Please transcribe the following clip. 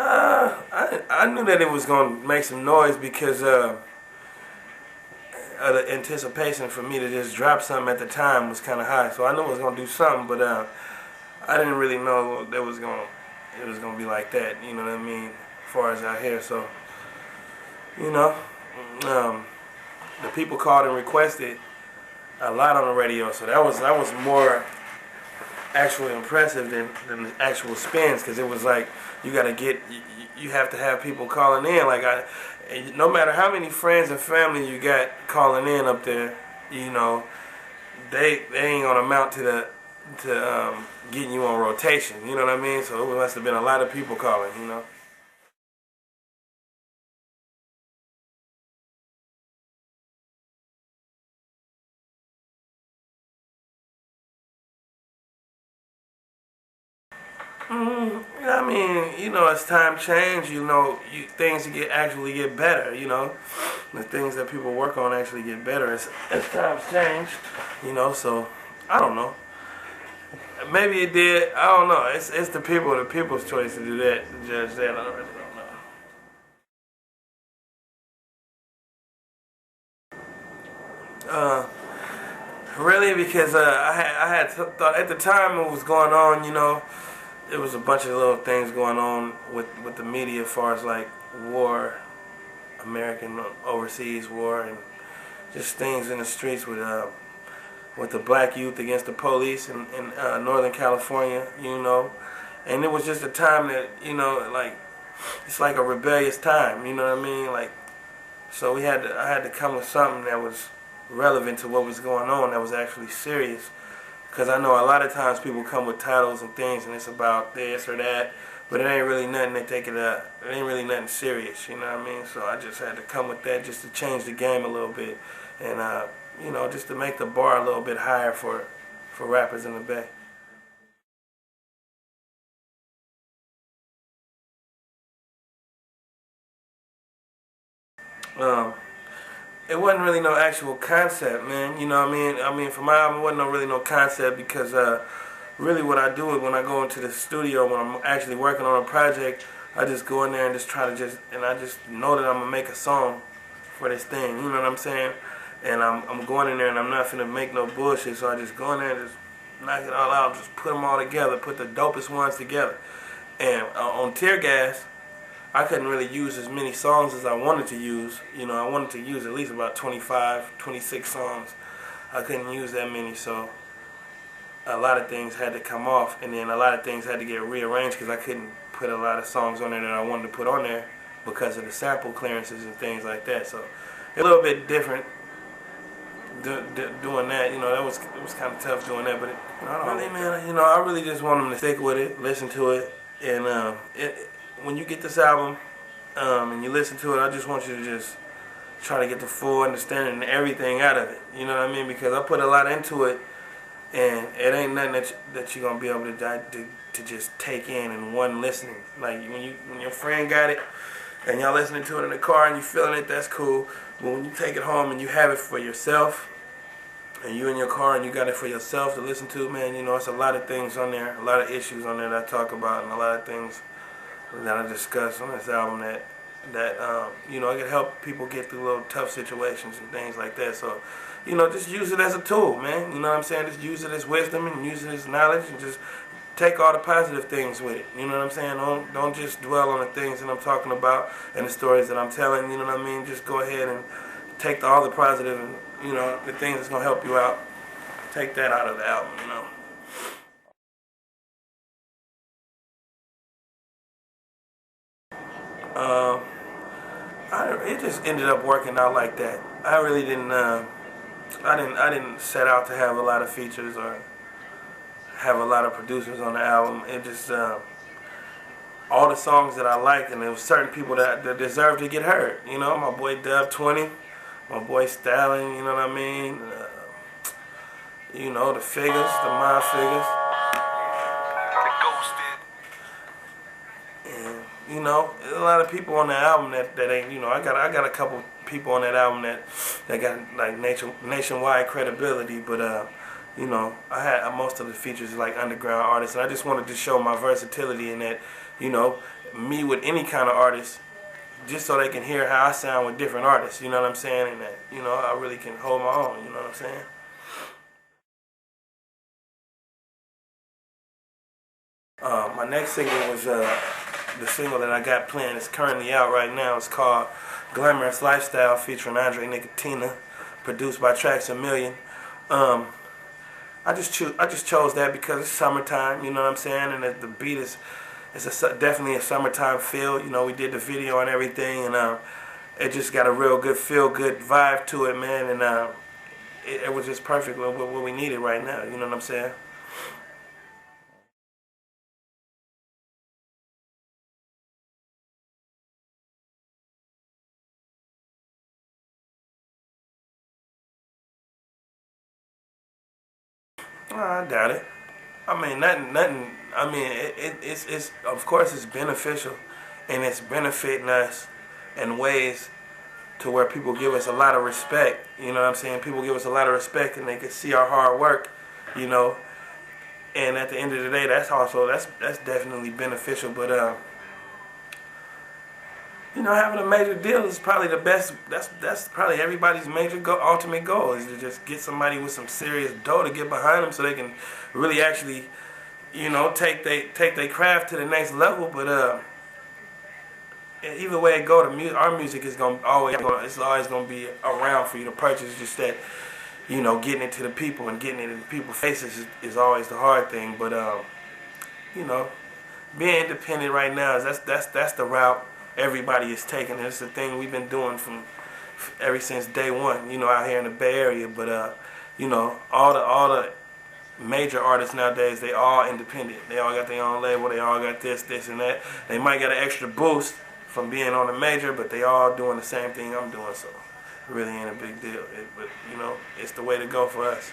I knew that it was gonna make some noise because of the anticipation for me to just drop something at the time was kind of high. So I knew it was gonna do something, but I didn't really know that it was gonna be like that. You know what I mean? As far as out here, so you know, the people called and requested a lot on the radio, so that was more actually impressive than the actual spins, because it was like you have to have people calling in. Like no matter how many friends and family you got calling in up there, you know, they ain't gonna amount to getting you on rotation. You know what I mean? So it must have been a lot of people calling. You know. I mean, you know, as time change, you know, things actually get better. You know, the things that people work on actually get better as times change. You know, so I don't know. Maybe it did. I don't know. It's the people's choice to do that, to judge that. I really don't know. Really, because I had thought at the time it was going on. You know, it was a bunch of little things going on with the media, as far as like war, American overseas war, and just things in the streets with the black youth against the police in Northern California, you know. And it was just a time that, you know, like, it's like a rebellious time, you know what I mean? Like, so I had to come with something that was relevant to what was going on, that was actually serious. Because I know a lot of times people come with titles and things, and it's about this or that, but it ain't really nothing that they could, it ain't really nothing serious, you know what I mean? So I just had to come with that just to change the game a little bit, and you know, just to make the bar a little bit higher for rappers in the Bay. Um, it wasn't really no actual concept, man. You know what I mean? I mean, for my album, it wasn't really no concept, because really what I do is when I go into the studio, when I'm actually working on a project, I just go in there and just try to and I just know that I'm going to make a song for this thing, you know what I'm saying? And I'm going in there and I'm not finna make no bullshit, so I just go in there and just knock it all out, just put them all together, put the dopest ones together. And on Tear Gas, I couldn't really use as many songs as I wanted to use. You know, I wanted to use at least about 25, 26 songs. I couldn't use that many, so a lot of things had to come off, and then a lot of things had to get rearranged because I couldn't put a lot of songs on there that I wanted to put on there because of the sample clearances and things like that. So a little bit different doing that. You know, it was kind of tough doing that, but really, man, you know, I really just want them to stick with it, listen to it, and when you get this album and you listen to it, I just want you to just try to get the full understanding and everything out of it. You know what I mean? Because I put a lot into it, and it ain't nothing that you're gonna be able to just take in one listening. Like when your friend got it and y'all listening to it in the car and you feeling it, that's cool. But when you take it home and you have it for yourself, and you in your car and you got it for yourself to listen to, man, you know, it's a lot of things on there, a lot of issues on there that I talk about, and a lot of things that I discuss on this album that you know, it can help people get through little tough situations and things like that. So, you know, just use it as a tool, man. You know what I'm saying? Just use it as wisdom and use it as knowledge, and just take all the positive things with it. You know what I'm saying? Don't just dwell on the things that I'm talking about and the stories that I'm telling. You know what I mean? Just go ahead and take all the positive and, you know, the things that's gonna help you out. Take that out of the album. You know. Uh, it just ended up working out like that. I really didn't. I didn't set out to have a lot of features or have a lot of producers on the album. It just all the songs that I liked, and there was certain people that deserved to get heard. You know, my boy Dub 20, my boy Stalin. You know what I mean? You know, the figures, the mind figures. And you know, there's a lot of people on the album that ain't, you know, I got a couple people on that album that got like nationwide credibility, but you know, I had most of the features like underground artists, and I just wanted to show my versatility in that, you know, me with any kind of artist, just so they can hear how I sound with different artists, you know what I'm saying, and that, you know, I really can hold my own, you know what I'm saying. My next single was the single that I got playing. It's currently out right now. It's called Glamorous Lifestyle featuring Andre Nicotina, produced by Tracks A Million. I just chose that because it's summertime, you know what I'm saying, and the beat is definitely a summertime feel. You know, we did the video and everything, and it just got a real good feel-good vibe to it, man, and it was just perfect with what we needed right now. You know what I'm saying? I doubt it. I mean, nothing. I mean, it's of course it's beneficial, and it's benefiting us in ways to where people give us a lot of respect. You know what I'm saying? People give us a lot of respect, and they can see our hard work. You know, and at the end of the day, that's definitely beneficial. But you know, having a major deal is probably the best. That's probably everybody's major ultimate goal is to just get somebody with some serious dough to get behind them, so they can really actually, you know, take they craft to the next level. But either way it go, our music is it's always gonna be around for you to purchase. Just that, you know, getting it to the people and getting it in people's faces is always the hard thing. But you know, being independent right now that's the route everybody is taking. It's the thing we've been doing from ever since day one, you know, out here in the Bay Area. But you know, all the major artists nowadays, they all independent. They all got their own label. They all got this and that. They might get an extra boost from being on a major, but they all doing the same thing I'm doing. So it really ain't a big deal. But you know, it's the way to go for us.